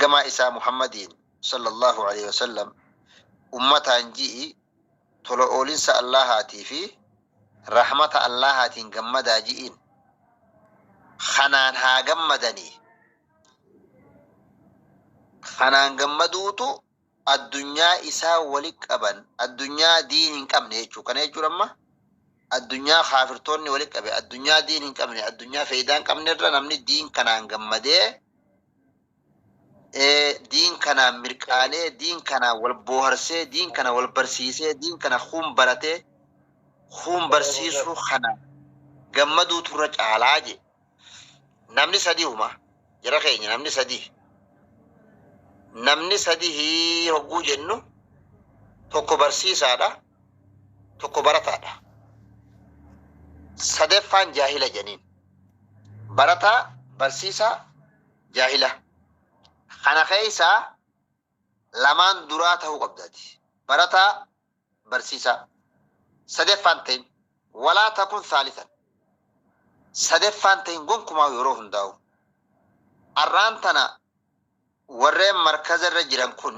إرجما إسا محمد صلى الله عليه وسلم أمة جئي تلؤولين الله في رحمة الله جمد جئين خنان ها جمدني خنان جمدوتو الدنيا إسا ولك أبن الدنيا دين كم نيجو كان يجو لما الدنيا خافرتوني ولك أبي الدنيا دين كم ني الدنيا فيدان كم نرى نمني الدين كان جمده دين كان مركانه دين كان والبوهرسه دين كان والبرسيسه دين كان خوم برته خوم برسيسو خنا جمدو ترج علاجه نمني سديهما جرخيني نمني سديه namni sadihi hogguu jennu tokko barsiisaadha tokko barataadha sadeeffaan jaahila jeniin barataa barsiisaa jaahila kana keessaa lamaan duraa ta'uu qabdaati barataa barsiisaa sadeeffaan ta'in walaa takun saalisan sadeeffaan ta'in gonkumaa yeroo hundaa'u arraan tana warreen markaza irra jiran kun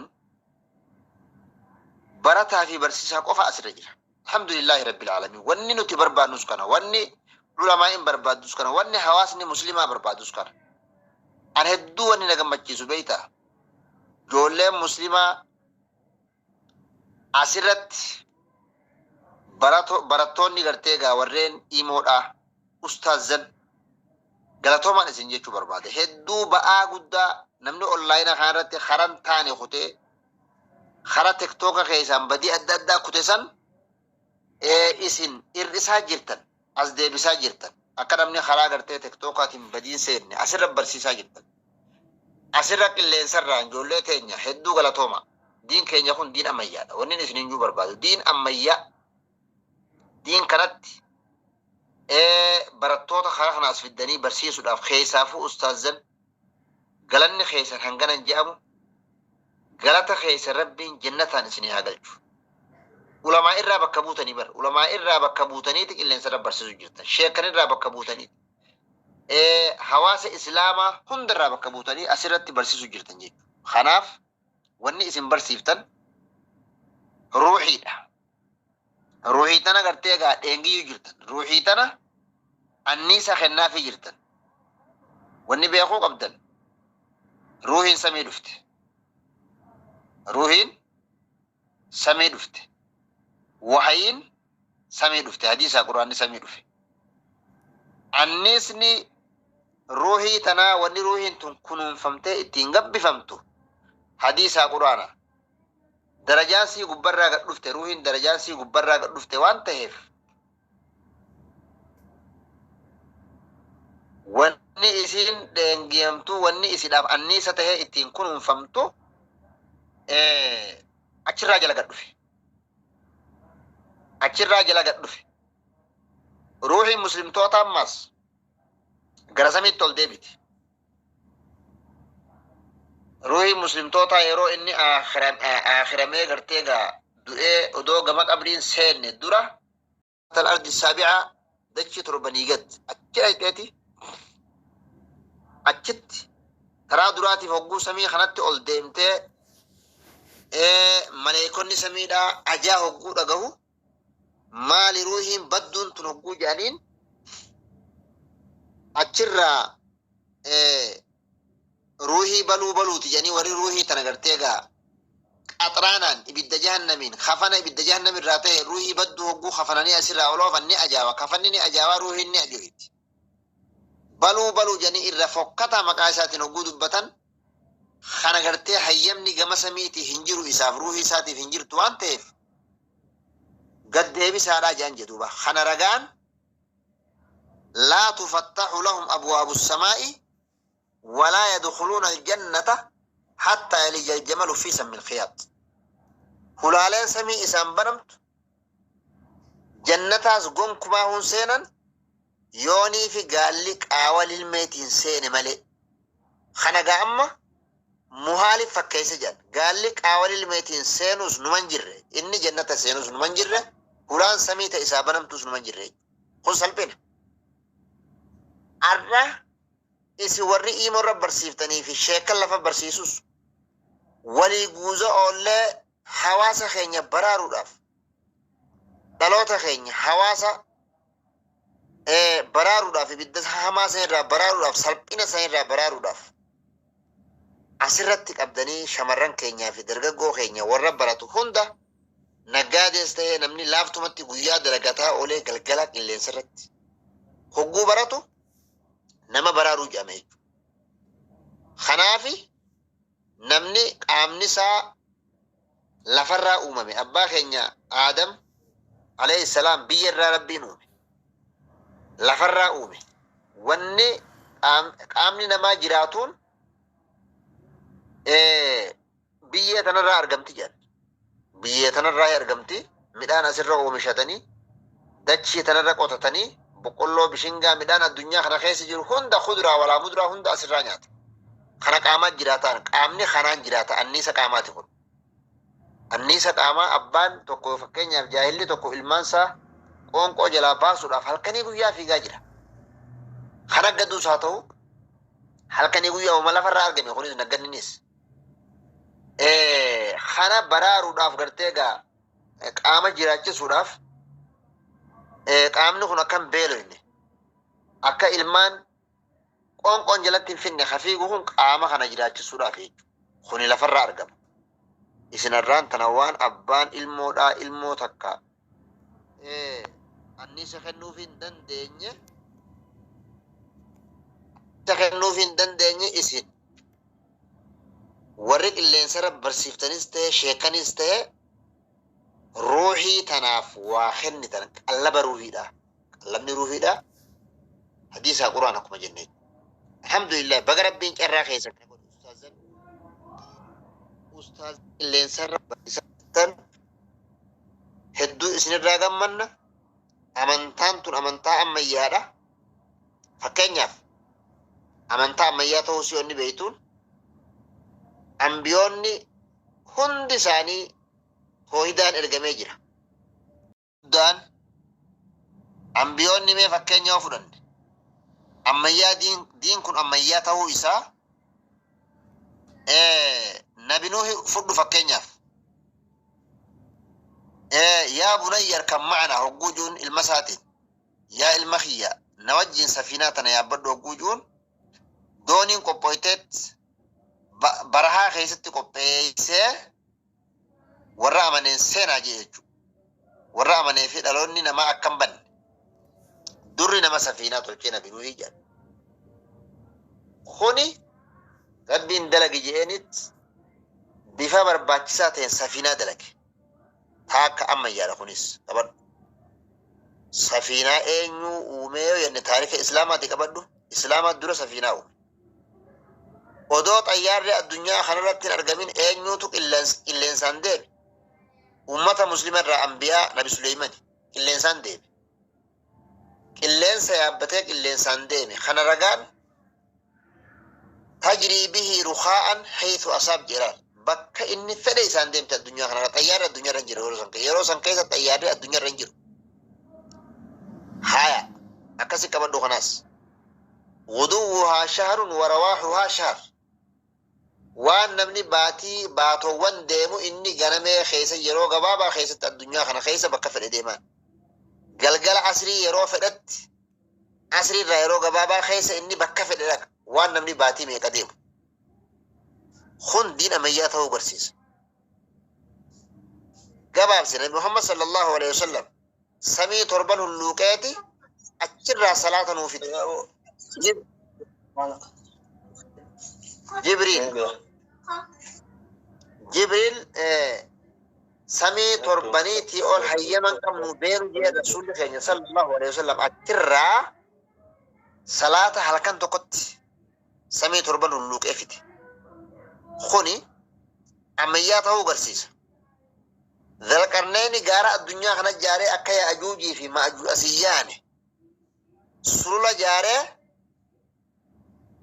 barataa fi barsiisaa qofa asirra jira alhamdulillahi rabbil alamin wanni nuti barbaadnus kana wanni ulamaa'in barbaadus kana wanni hawaasni muslimaa barbaadus kana an hedduu wanni na gammachiisu beeyta ijoolleen muslimaa asirratti barattoonni gartee gaa warreen imoodha ustaazan galatoomaan isin jechuu barbaade hedduu ba'aa guddaa namni online kanarratti karan taane kutee kara tiktoka keessan badii adda addaa kute san isin irrisaa jirtan as deebisaa jirtan akka namni karaa gartee tiktokaatiin badiin seenne asirra barsiisaa jirtan asirra qilleensarraan ijoollee teenya hedduu galatooma diin keenya kun diin ammayyaadha wanni isin hinjuu barbaadu diin ammayyaa diin kanatti barattoota karaa kana as fiddanii barsiisuudhaaf keessaafuu ustaazan galanni keessan hanganan je'amu galata keessa rabbiin jannataan isinii haa galchu ulamaa irraa bakka buutanii bar ulamaa irraa bakka buutaniiti qilleensa irra barsiisuu jirtan sheekan irraa bakka buutaniiti hawaasa islaamaa hundarraa bakka buutanii asirratti barsiisuu jirtan jechuudha kanaaf wanni isin barsiiftan ruuxiidha ruuxii tana gartee gaa dheengiyyuu jirtan ruuxii tana anniisa kennaafii jirtan wanni beekuu qabdan ruuhiin samii dhufte ruuhiin samii dhufte wahayiin samii dhufte hadiisaa quraanni samii dhufe anniisni ruuhii tanaa wanni ruuhiin tun kunuunfamtee ittiin gabbifamtu hadiisaa quraana darajaan sii gubbarraa gad dhufte ruuhiin darajaan sii gubbarraa gad dhufte waan ta'eef wanni isin dheengiyamtu wanni isidhaaf anniisa tahee ittiin kunuunfamtu achirraa jala gad dhufe achirraa jala gad dhufe ruuhiin muslimtoota ammas gara samiitti ol deebiti ruuhiin muslimtoota yeroo inni akhiramee gartee gaa du'ee odoo gama qabriin seenne dura tal ardi saabi'a dachi torbanii gad achira iteeti achitti karaa duraatiif hogguu samii kanatti ol deemtee maleekonni samiidhaa ajaa hogguu dhagahu maali ruuhiin badduun tun hogguu jedhaniin achirraa ruuhii baluuti jedhanii warri ruuhii tana gartee gaa qaxraanaan ibidda jahannamiin kafana ibidda jahannamirraa ta'e ruuhii badduu hogguu kafananii asirraa oloofan ni ajaawa kafanni ni ajaawaa ruuhiin ni ajoyti baluu jedhanii irra fokkataa maqaa isaatiin hogguu dubbatan kana gartee hayyamni gama samiitii hin jiru isaaf ruuhii isaatiif hin jirtu waan ta'eef gad deebisaadhaa jedhan jedhuuba kana ragaan laa tufattaxu lahum abwaabu samaa'i walaa yadkhuluuna aljannata hattaa yalija aljamalu fi sammi alkhiyaat hulaaleen samii isaan banamtu jannataas gonkumaa hun seenan yoonii fi gaalli qaawal ilmeetiin seene malee kana gaa amma muhaalif fakkeessa jedhan gaalli qaawal ilmeetiin seenus numan jirre inni jannata seenus numan jirre hulaan samii ta isaa banamtus numan jirre kun salphina arra isi warri iimorra barsiiftanii fi sheekan lafa barsiisus ولي جوزا أولا حواسا خينيا برارو داف دلوتا خينيا حواسا برارو داف بدس حماسا را برارو داف سلبين سين را برارو داف أسرتك أبدني شمران كينيا في درجة خينيا ورب براتو هوندا نجاد استهي نمني لافتو متي قويا درجتها أولي قلقلك اللي سرت هجو براتو نما برارو جامي خنافي نمني قامنسا لفرا أممي أبا خينيا آدم عليه السلام بير ربي نومي لفرا أممي واني قامني نما جراتون biyya tanarraa argamti jedhan biyya tanarraa argamti midhaan asirra oomishatanii dachii tanarra qotatanii boqqolloo bishingaa midhaan addunyaa kana keessa jiru hunda kuduraa walaa muduraa hunda asirraa nyaata kana qaamaa jiraataan qaamni kanaan jiraata anniisa qaamaati kun anniisa qaamaa abbaan tokko fakkeenyaaf jaahilli tokko ilmaansaa qoonqoo jalaa baasuudhaaf halkanii guyyaa fiigaa jira kana gadduus haa ta'u halkanii guyyaa uuma lafarraa argame kunis nagganninis خنا برارو داف غرتيغا قام جيراچ سوداف قام نكون كم بيلني اكا علمان قون قون جلت فين خفيغون قام خنا جيراچ سوداف خوني لفر ارغم اسنران تنوان ابان علمو دا علمو تكا اني سخنو فين دندني تخنو فين دندني اسن ورق اللي انسرب برسيفتنسته شيكنسته روحي تناف واخن تنك الله بروحي دا الله من روحي دا حديث قرآنكم جنة الحمد لله بقرب بين كرا خيسك أستاذ اللي انسرب برسيفتن هدو اسن الرقم من أمنتان تن أمنتا أميادا فكين يف أمنتا أمياتا وسيوني بيتون أنبيوني هندي ساني هويدان إرجمي جرا دان أنبيوني ما فكين يوفرن أما يا دين كن أما يا تهو إسا نبي نوح فرد فكين يف يا بني يركب معنا هجوجون المساتين يا المخيا نوجه سفيناتنا يا بدو هجوجون دونين كوبويتت برها خيستي قبيسة ورا من سنة جيجو ورا من في دلوني نما أكمبن دوري نما سفينة تلقينا بنوهي جان خوني ربين دلق جينيت بفا برباكساتين سفينة دلق هاك أما يالا خونيس طبعا سفينة اينيو وميو يعني تاريخ إسلامات كبدو إسلامات دورة سفينة ودوت أيار الدنيا خنرت الأرجمين أنيوتك إلا إنسان ديب أمة مسلمة را أنبياء نبي سليمان إلا إنسان ديب إلا إنسان يابتك إلا إنسان ديب خنرجان تجري به رخاء حيث أصاب جيران بك إني فدي إنسان ديب الدنيا خنرت أيار الدنيا رنجر يروسن كيسة أيار الدنيا رنجر هايا أكاسي كمان دو خناس غدوها شهر ورواحها شهر وان نمني باتو وان ديمو إني غنمي خيسة يرو غبابا خيسة الدنيا خنا خيسة بكفر ديمان قلقل عصري يرو فدت عصري را يرو غبابا خيسة إني بكفر لك وان نمني باتي ميكا ديمو خون دين أمياته برسيس قباب سنة محمد صلى الله عليه وسلم سمي تربان اللوكاتي أجرى صلاة نوفي جبريل سمي تربانيتي أول حيما كم بين جي رسول الله صلى الله عليه وسلم أجرى صلاة حلقان تقط سمي تربان اللوك أفتي خوني عمياته برسيس ذا القرنين قارأ الدنيا خنا جاري أكيا أجوجي في ما أجو أسياني سلولا جاري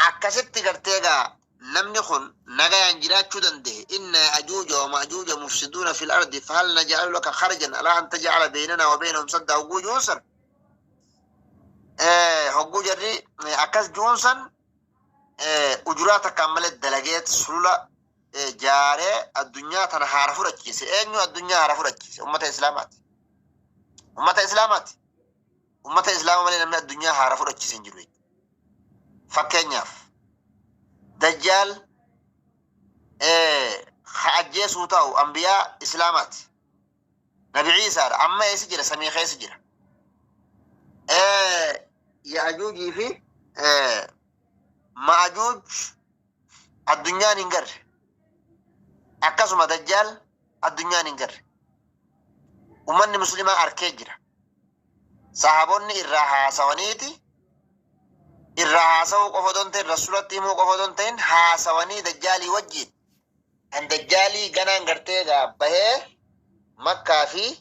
أكست قرتيغا لم يكن نغا ينجراچو دنده إن أجوج ومأجوج مفسدون في الأرض فهل نجعل لك خرجا على أن تجعل بيننا وبينهم سد هجو جونسن هجو جري أكس جونسن أجرات كاملت دلقيت سلولا جاره الدنيا تنهار فرجيس أنيو الدنيا هار فرجيس أمة إسلامات أمة إسلام مالي نمنا الدنيا هار فرجيس إنجلوي فكينياف دجال خاجي سوتاو أنبياء إسلامات نبي عيسى أما يسجل سمي خي سجل يأجوج في مأجوج الدنيا ننقر أكاسو ما دجال الدنيا ننقر ومن مسلمة أركيجرة صحابوني إرها سوانيتي إرها سو قفدونتين رسولتي مو قفدونتين ها سواني دجالي وجد أن دجالي غنان غرتيغا بهي مكة في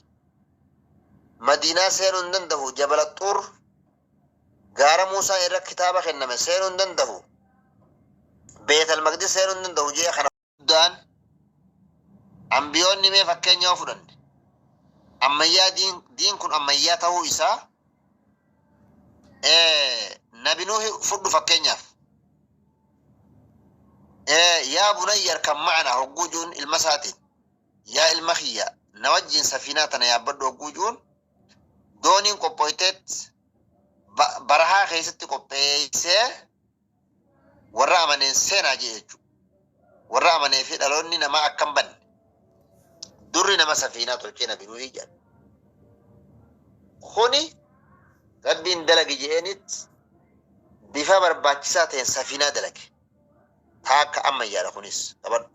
مدينة سيرون دنده جبل الطور غار موسى إرى كتابة خنما سيرون دنده بيت المقدس سيرون دنده جيه خنا دان أنبيون نمي فكين يوفرن أميا دين كن أميا تهو إسا نبي نوح فرد فكين يف يا بني يركب معنا هجوجون المساتين يا المخيا نوجين سفيناتنا يا بدو هجوجون دونين قبويتت برها خيستي قبيسة ورا من سينا جيجو ورا من في دلوني نما أكمبن دري نما سفينة تلقينا بنوهي جان خوني ربين دلق جينيت بفا برباكساتين سفينة دلق تاك أما يارا خونيس طبعا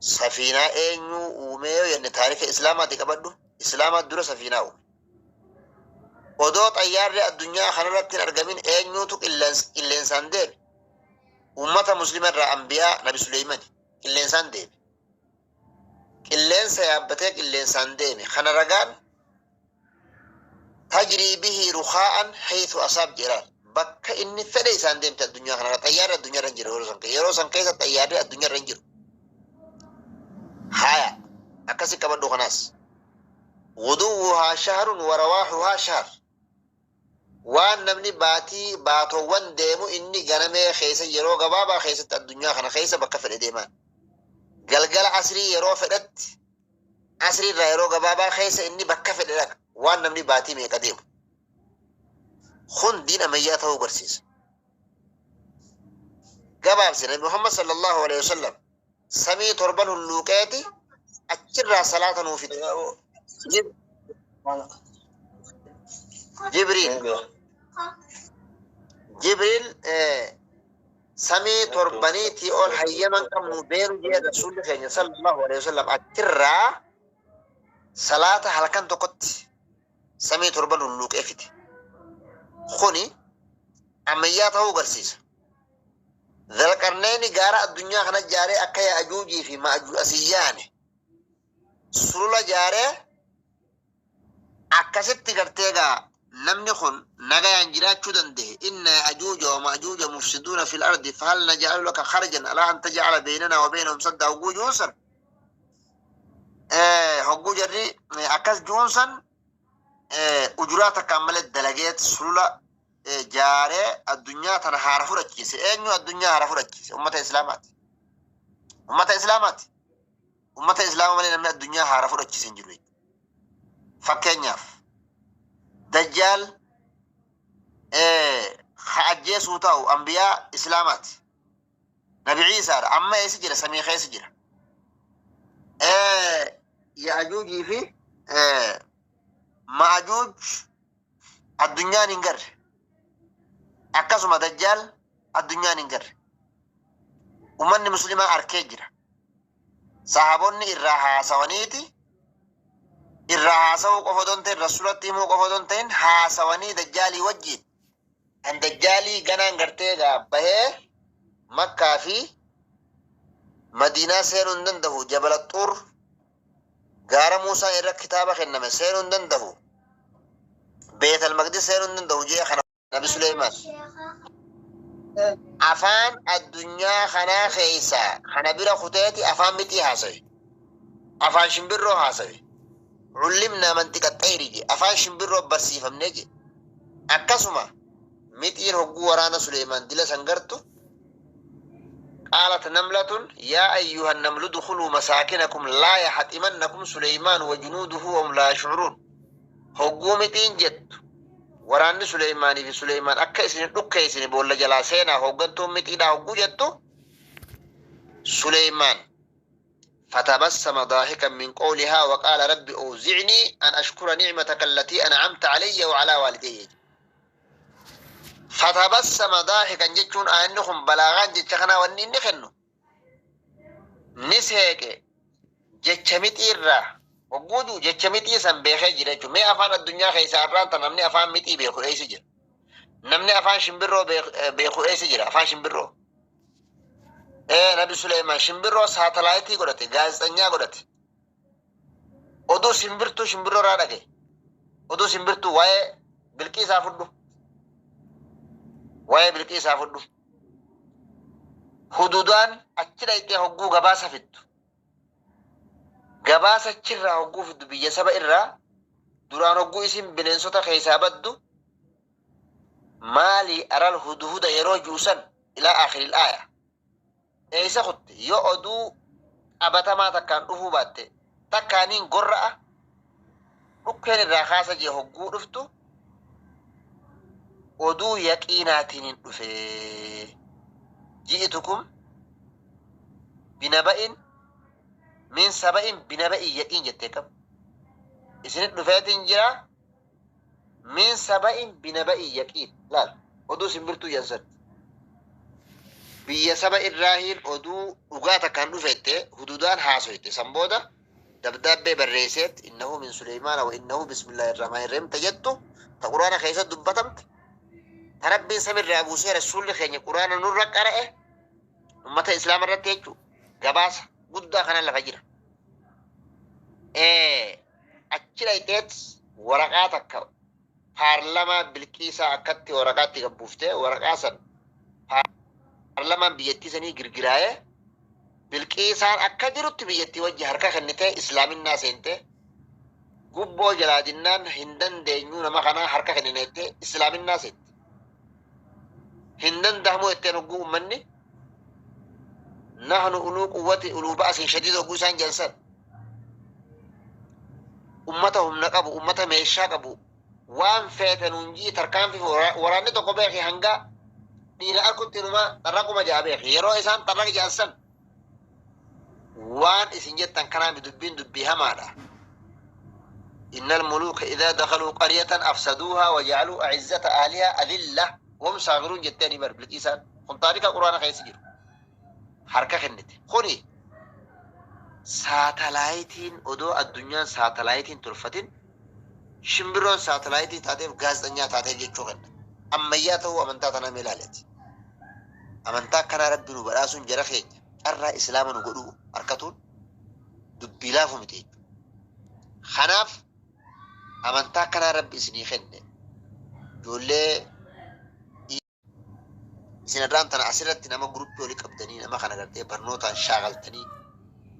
سفينة اينيو وميو يعني تاريخ إسلامات كبدو إسلامات دور سفينة ودوت أيار الدنيا خنرتين أرقمين اينيو توك إلانسان ديب أمة مسلمة را أنبياء نبي سليمان إلانسان ديب إلانسا يابتك إلانسان ديب خنرقان تجري به رخاء حيث أصاب جيران بك إني فدي سان ديب الدنيا خنرقان أيار الدنيا رنجر يروسان كيسا أيار الدنيا رنجر هايا أكاسي كبدو خناس غدوها شهر ورواحها شهر وان نمني باتو وان ديمو إني غنمي خيسا يرو غبابا خيسا الدنيا خنا خيسا بكفر ديمان قلقل عصري يرو فدت عصري را يرو غبابا خيسا إني بكفر لك وان نمني باتي ميكا ديمو خن دين أمياته برسيس قباب سنة محمد صلى الله عليه وسلم سمي تربان اللوكاتي أجرى صلاة نوفد جبريل سمي تربانيتي أول حيما كم نبين جيد رسول الله صلى الله عليه وسلم أجرى صلاة حلقان تقط سمي تربان اللوكاتي خوني عمياته برسيس ذلكرنيني قارا الدنيا خنا جاري أكيا أجوجي في ما أجو أسياني سرولا جاري أكست قرتيغا نمني خن نغا ينجرات شدن ده إن أجوج ومأجوج مفسدون في الأرض فهل نجعل لك خرجا ألا أن تجعل بيننا وبينهم سد هجوج جونسن هجوج الري أكس جونسن أجرات كاملة دلقيت سرولا جاره الدنيا تنهار فرجيس أنيو الدنيا هار فرجيس أمة إسلامات أمة إسلام مالي نمنا الدنيا هار فرجيس إنجلوي فكينياف دجال خاجي سوتاو أنبياء إسلامات نبي عيسى أما يسجل سمي خي سجل يأجوج في مأجوج الدنيا ننقر أكاسو ما دجال الدنيا ننقر ومن مسلمة أركيجرة صحابوني إرها سوانيتي إرها سو قفدونتين رسولتي مو قفدونتين ها سواني دجالي وجد أن دجالي غنان غرتيغا بهي مكة في مدينة سيرون دنده جبل الطور غار موسى إرى كتابة خنما سيرون دنده بيت المقدس سيرون دنده جيه خنا نبي سليمان أفان الدنيا خنا خيسا خنا بيرا خطيتي أفان بيتي هاسوي أفان شمبرو هاسوي علمنا منطقة طيري أفان شمبرو برسي فمنيجي أكاسوما ميتين هقو ورانا سليمان دلا سنگرتو قالت نملة يا أيها النمل ادخلوا مساكنكم لا يحطمنكم سليمان وجنوده وهم لا يشعرون هقومتين جد وراني سليماني في سليمان أكا إسن دكا إسن بولا جلاسينا هقنتم متئنا هقو جدو سليمان فتبسم ضاحكا من قولها وقال رب أوزعني أن أشكر نعمتك التي أنعمت علي وعلى والدي فتبسم ضاحكا جتشون أنهم بلاغان جتشخنا ونين نخنو نسيك جتشمت إرّا وقودو جتشمت إيسان بيخي جريتشو مي أفان الدنيا خيسا أرانتا نمني أفان متي بيخو إيسي جر نمني أفان شمبرو بيخو إيسي جر أفان شمبرو نبي سليمان شمبرو ساتلايتي قدتي غاز تنيا قدتي oduu simbirtuu shimbirroo irraa dhage oduu simbirtuu waa'ee bilqiisaa fudhu hududaan achi dhayxee hogguu gabaasa fiddu gabaasa achirraa hogguu fiddu biyya saba irraa duraan hogguu isin bineensota keessaa baddu maali aral hudhuda yeroo juusan ilaa aakhiril aaya eeysa kutte yoo oduu abatamaa takkaan dhufuu baatte takkaaniin gorra'a dhukkeen irraa kaasa jee hogguu dhuftu oduu yaqiinaatiin hin dhufee ji'itukum binaba'in min saba'in binaba'in yaqiin jettee qabu isinit dhufeetiin jira min saba'in binaba'in yaqiin laal oduu simbirtuu yansan biyya saba irraahiin oduu dhugaa takkaan dhufeette hududaan haasoyte san booda دبدابة بالرئيسات إنه من سليمان وإنه بسم الله الرحمن الرحيم تجدت تقرأنا خيسة دبتمت تربي سمر أبو سير السول خيني قرآن نور قرأه أمة إسلام الرتيجو جباس قد خنا لفجر أكيد أيتات ورقاتك بارلما بالكيسة أكتي ورقاتي قبوفته ورقاسا بارلما بيتي سني غرغرايه بالكيسان أكدرت بيتي وجه حركة خنته إسلام الناس أنت قبوا جلادنا هندن دينيو نما خنا حركة خنته إسلام الناس أنت هندن دهمو اتنقو مني نحن أولو قوة أولو بأس شديد وقوسان جلسان أمتهم نقبوا أمتهم يشاقبوا وان فيتنونجي تركان في وراني تقبيخي هنگا دينا أكو تنما ترقو مجابيخي يرو إسان ترق جلسان وان إسنجتن كنا بدبين دبيها ماذا إن الملوك إذا دخلوا قرية أفسدوها وجعلوا أعزة أهلها أذلة وهم صاغرون جتاني بر بالكيسان خن طارق القرآن خيسجر حركة خنتي خوني ساتلايتين أدو الدنيا ساتلايتين تلفتين شمبرون ساتلايتين تاتيف غاز دنيا تاتيف جيتشوغن أمياته أمنتاتنا ملالتي أمنتا كان ربي نبراسون جرخيج أرى إسلاما نقولوا أركتون دبيلافو متين خناف أمنتا كان ربي سني خنّ جولي سندران تنا أسرت نما جروب يولي كبدني نما خنا قرتي برنوتا شاغلتني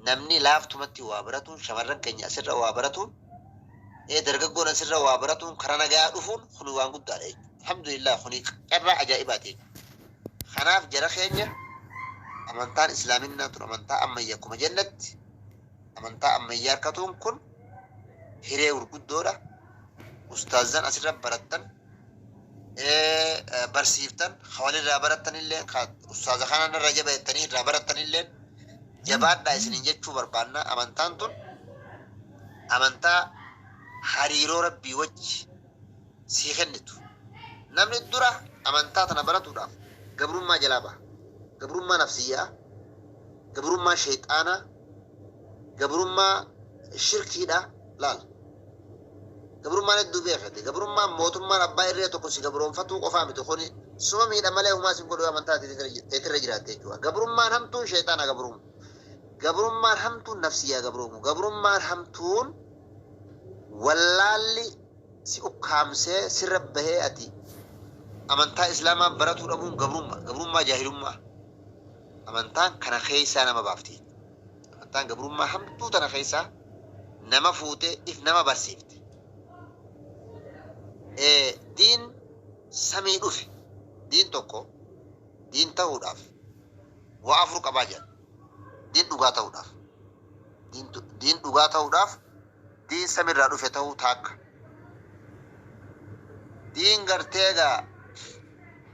نمني لافتو متي وابرتون شمرن كني أسر وابرتون درجة أسر وابرتون كرنا جاء دفون خلوان قد عليه الحمد لله خنيق أرى عجائباتي خناف جرخينيا أمانتان إسلامنا تر أمانتا أما يكون جنة أمانتا أما يركتون كن هري ورقود دورة أستاذان أسر برتن برسيفتن خوالي رابرتن اللين أستاذ خانان الرجبة التاني رابرتن اللين جبات دا إسنين جتشو بربانا أمانتان تن أمانتا حريرو ربي وجه سيخنتو نمن الدورة أمانتا تنبرتو راف قبرون ما جلابا قبرون ما نفسية قبرون ما شيطانا قبرون ما شركي دا لال قبرون ما ندو بيخدي قبرون ما موتون ما ربا إريتو كنسي قبرون فتو قفامي تخوني سوما ميدا مليه هما سنقولوا أمانتا تترجرات تيجوا قبرون ما همتون شيطانا قبرون ما همتون نفسية قبرون ما همتون واللالي سي أقامسي سربه أتي أمانتا إسلاما براتو ربون قبرون ما جاهلون ما أمانتا كان خيسا نما بافتي أمانتا قبرون ما همتو تنا خيسا نما فوتي إف نما برسيفت دين سمي أفي دين توكو دين تهود أف وافرق اباجا دين دغاتا وداف دين دغاتا وداف دين سمير رادو فتو تاك دين غرتيغا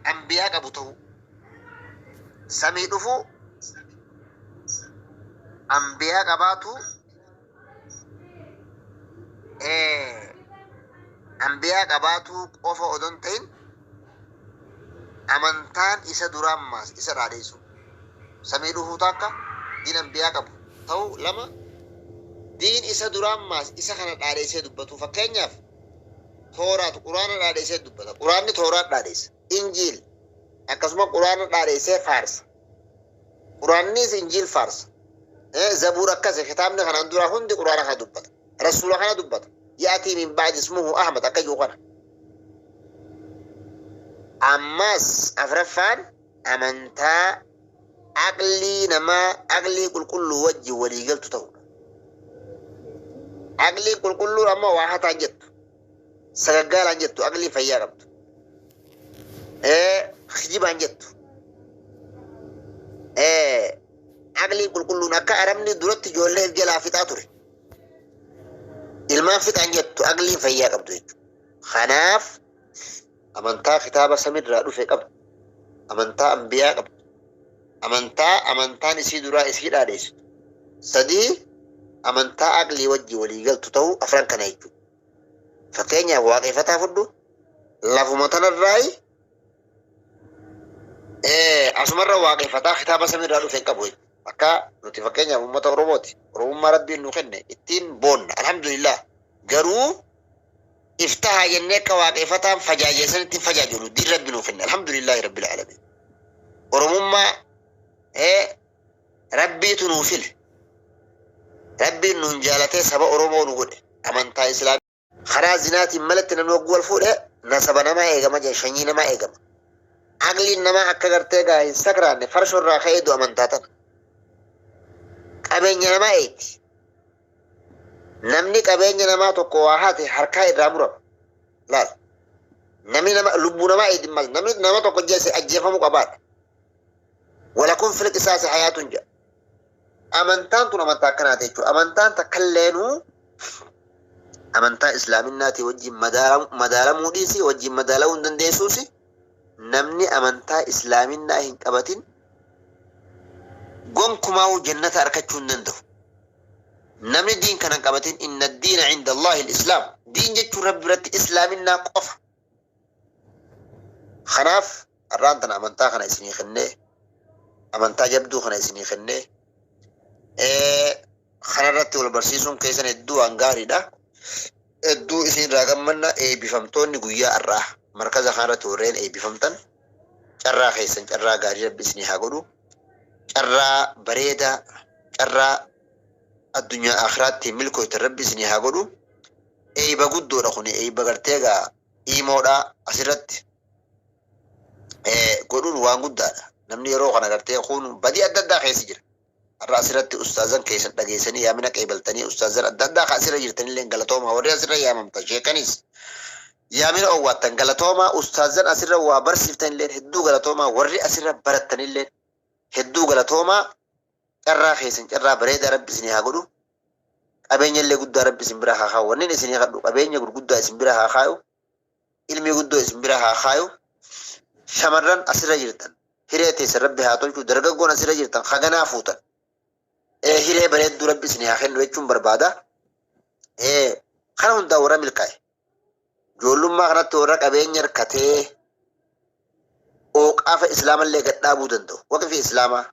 انبياء ابوتو سمي دفو انبياء اباتو انبياء اباتو قفا اودنتين amantaan isa duraammaas isa raadheessu samii dhufuu takka diin anbiyaa qabu ta'u lama diin isa duraammaas isa kana dhaadheessee dubbatu fakkeenyaaf tooraatu quraana dhaadheessee dubbata quraanni tooraat dhaadheessa injiil akkasuma quraana dhaadheessee faarsa quraannis injiil faarsa zabuur akkas kitaabni kanaan dura hundi quraana kana dubbata rasuula kana dubbata yaatii min ba'di ismuhu ahmad akka jiru kana ammas afraffaan amantaa aqlii namaa aqlii qulqulluu wajji walii galtu ta'udha. Aqlii qulqulluu amma waa hataan jettu sagaggaalaan jettu aqlii fayyaa qabdu hijibaan jettu aqlii qulqulluun akka arabni duratti ijoollee jalaa fixaa ture ilmaan fixaan jettu aqlii fayyaa qabdu jechuudha. Kanaaf amantaa kitaaba samiirraa dhufe qabdu amantaa anbiyaa qabdu amantaan isii duraa isii dhaadheessitu sadii amantaa aqlii wajji walii galtu ta'uu afran kana jechuudha. Fakkeenyaaf waaqeffataa fudhu lafuma tanarraayi asumarra waaqeffataa kitaaba samiirraa dhufe qabu akka nuti fakkeenyaaf uummata Oromooti Oromummaa rabbiin nu kenne ittiin boonna alhamdulillah garuu iftaha jennee akka waaqeffataan fajaajeessanitti fajaajilu diin rabbi nuuf kenne alhamdulillahi rabbil alamin Oromummaa rabbiitu nuuf file rabbiin nuun jaalatee saba Oromoo nu godhe amantaa islaamii karaa zinaatiin malatti namni wagguu wal fuudhe nasaba namaa eegama jee shanyii namaa eegama aqliin namaa akka gartee gaa hin sakraanne farshorraa ka'ee du'a amantaa tana qabeenya namaa eegti namni qabeenya namaa tokko waa haate harkaa irraa murama laal namni nama lubbuu namaa eegdi mal namni nama tokko jeesse ajjeefamuu qabaadha walakum fil qisaasi hayaatun jedha amantaan tun amantaa akkanaati jechuudha amantaan takkalleenu amantaa islaaminaati wajjin madaalamuu dhiisi wajjin madaalamuu hin dandeessuusi namni amantaa islaaminaa hin qabatin gonkumaa'uu jannata arkachuu hin danda'u namni diin kana qabatin inna diina inda allahi alislaam diin jechuun rabbi biratti islaaminaa qofa kanaaf arraan tana amantaa kana isinii kennee amantaa jabduu kana isinii kennee kanarratti wal barsiisuun keessan hedduu waan gaariidha hedduu isinirraa gammanna eebbifamtoonni guyyaa har'aa markaza kanarratti warreen eebbifamtan carraa keessan carraa gaarii rabbi isinii haa godhu carraa bareedaa carraa addunyaa akhiraatti milkooytan rabbi isinii haa godhu eeyba guddoodha kun eeyba gartee gaa iimoodha asirratti godhuun waan guddaadha namni yeroo kana gartee kun badii adda addaa keessa jira har'a asirratti ustaazan keessan dhageessanii yaamina qeebaltanii ustaazan adda addaa ka asirra jirtanillee galatoomaa warri asirra yaamamtan sheekanis yaamina owwaattan galatoomaa ustaazan asirra waa barsiiftanillee hedduu galatoomaa warri asirra barattanillee hedduu galatoomaa carraa keessan carraa bareedaa rabbi isinii haa godhu qabeenya illee guddaa rabbi isin bira haa kaayu wannin isinii kadhu qabeenya gurguddaa isin bira haa kaayu ilmi guddoo isin bira haa kaayu shamarran asirra jirtan hiree teessan rabbi haa tolchu dargaggoon asirra jirtan haganaa fuutan hiree bareedduu rabbi isinii haa kennu jechuun barbaada kana hundaa warra milkaa'e ijoollummaa kanatti warra qabeenya hirkatee ooqaafa islaamallee gadhaabuu danda'u waqfii islaamaa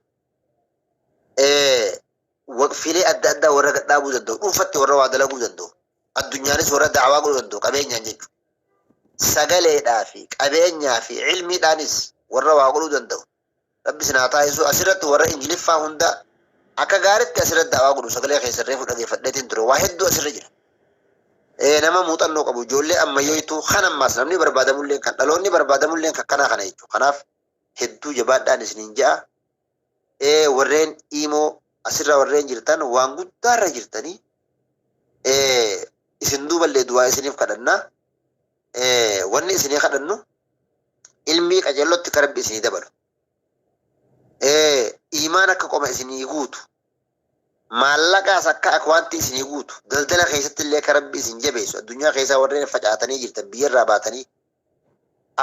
waqfiilee adda addaa warra gadhaabuu danda'u dhuunfatti warra waa dalaguu danda'u addunyaanis warra da'awaa godhuu danda'u qabeenyaan jechuudha sagaleedhaa fi qabeenyaa fi ilmiidhaanis warra waa godhuu danda'u rabbi sinaa taasisuu asirratti warra ingiliffaa hunda akka gaaritti asirratti da'awaa godhu sagalee keessa reefu dhageeffadheetiin ture waa hedduu asirra jira nama muuxannoo qabu ijoollee ammayyoituu kan ammaas namni barbaadamullee kan dhaloonni barbaadamullee kan kanaa kana jechuudha kanaaf hedduu jabaadhaan isiniin ja'a warreen imoo asirra warreen jirtan waan guddaarra jirtanii isin duuballee du'aa isiniif kadhannaa wanni isinii kadhannu ilmii qajeellotti ka rabbi isinii dabalu iimaana akka qoma isinii guutu maallaqaas akka akwaanti isinii guutu daldala keessatti illee akka rabbi isin jabeessu addunyaa keessaa warreen facaatanii jirtan biyyarraa baatanii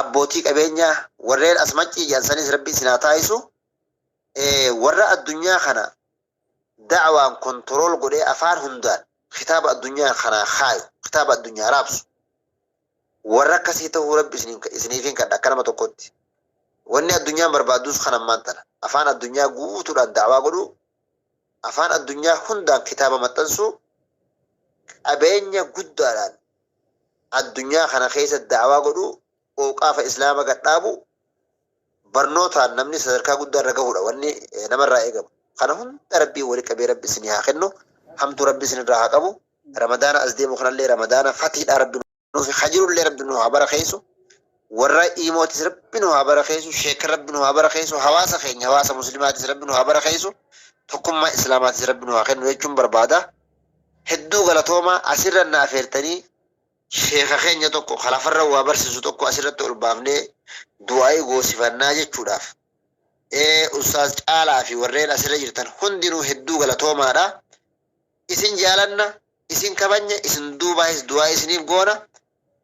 abbootii qabeenyaa warreen as maccii jaansanis rabbi isin haa taa'isu warra addunyaa kana da'waan kontirool godhee afaan hundaan kitaaba addunyaa kana haayu kitaaba addunyaa raabsu warra akkasii ta'uu rabbi isiniifin kadha akka nama tokkotti wanni addunyaan barbaadus kana maantana afaan addunyaa guutuudhaan da'waa godhu afaan addunyaa hundaan kitaaba maxxansu qabeenya guddaadhaan addunyaa kana keessa da'waa godhu ooqaafa islaama gadhaabu barnootaan namni sadarkaa guddaa irra gahudha wanni namarraa eegamu kana hunda rabbii wali qabee rabbi isinii haa kennu hamtu rabbi isinirraa haa qabu ramadaana as deemu kanallee ramadaana fatiidhaa rabbi nuufi hajirullee rabbi nu haa barakeessu warra iimootis rabbi nu haa barakeessu sheekar rabbi nu haa barakeessu hawaasa keenya hawaasa muslimaatis rabbi nu haa barakeessu tokkummaa islaamaatis rabbi nu haa kennu jechuun barbaada hedduu galatoomaa asirra na afeertanii sheeka keenya tokko khalafarra waa barsiisu tokko asirratti ol baafnee du'aa'ii goosifannaa jechuudhaaf ustaaz caalaa fi warreen asirra jirtan hundinuu hedduu galatoomaadha isin jaalanna isin kabanya isin duubaas du'aa isiniif goona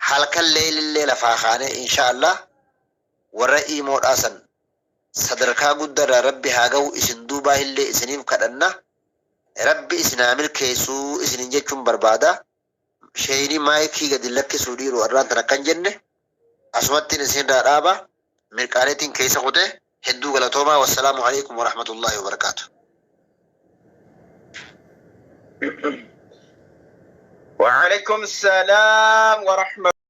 halkan leelillee lafaa kaane inshaallah warra iimoodhaasan sadarkaa guddaarraa rabbi haa ga'u isin duubaa illee isiniif kadhanna rabbi isinaa milkeessuu isinin jechuun barbaada sheeyini maayikii gadi lakkisuu dhiiru warraan tan akkan jenne asumattiin isinirraa dhaaba mirqaaneetiin keessa kute hedduu galatoomaa wassalaamu alaikum warahmatullaahi wabarakaatu وعليكم السلام ورحمة